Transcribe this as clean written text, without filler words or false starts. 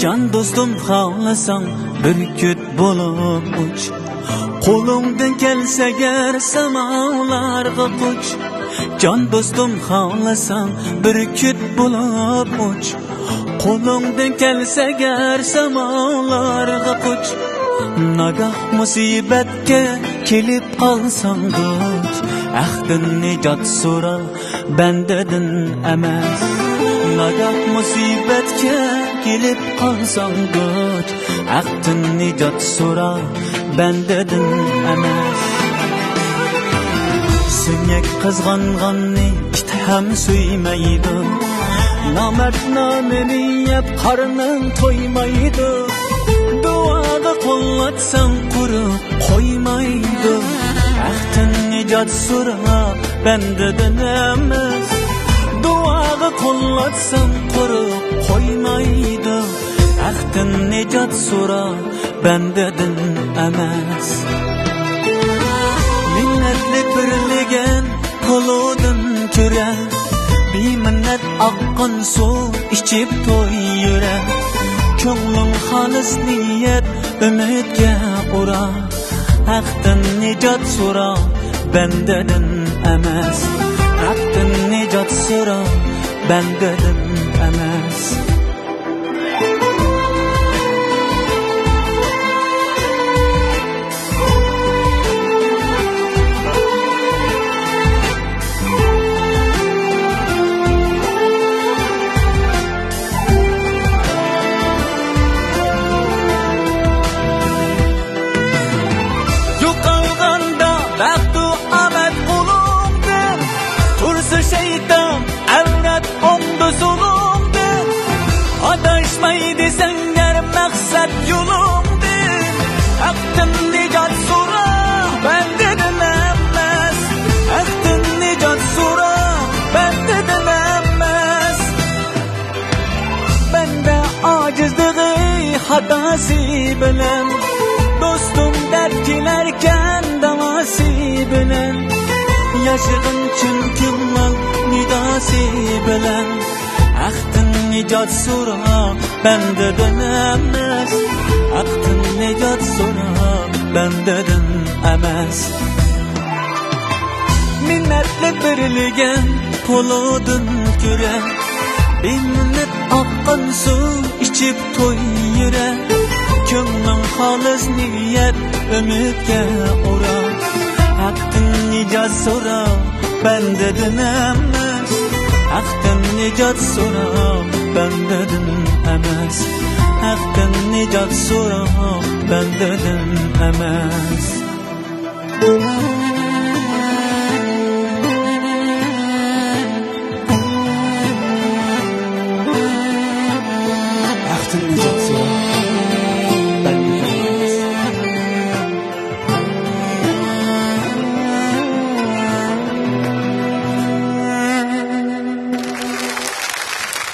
Can dostum xalasang bir küt bolup uç. Qo'lingdan kelsa gar samolarga qoch. Can dostum xalasang bir küt bolup uç. Qo'lingdan kelsa gar samolarga qoch. Nagah musibatga kelib qolsang qoch. Ahdin nijot so'ra bandadan emas. Nagah musibatga kelib qolsang qoch. Ahdin nijot so'ra bandadan emas. Sünyak qizg'anganni it ham suymaydi. Namard nomini yeb qarning to'ymaydi. Duoga qo'llatsang quruq qo'ymaydi. Ahdin nijot so'ra bandadan emas. Duoga qo'llatsang quruq qo'ymaydi. Ahdin nijot so'ra bandadan emas. Minnatli birligen qoludin ko'ra. Biminnat oqqan suv ichib to'yura. Ko'nglim xolis niyat umidga ura. Ahdin nijot so'ra bandadan emas. Ahdin nijot so'ra bandadan emas. Şeytan evlat ondu zulümdür. Adaşmaydı senler maksat yolumdur. Ahdin nijot so'ra bandadan emas. Ahdin nijot so'ra bandadan emas. Banda acizligi xatasi bilan dostum dertkilerken davası bilan yaşıgın çünkümman nidası bilen. Ahdin nijot so'ra bandadan emas. Ahdin nijot so'ra bandadan emas. Minnatli birligen qo'ludin ko'ra. Biminnat oqqan suv ichib to'yura. Ko'nglim xolis niyat umidga ura. Ahdin nijot so'ra bandadan emas. Ahdin nijot so'ra bandadan emas. Ahdin nijot so'ra bandadan emas.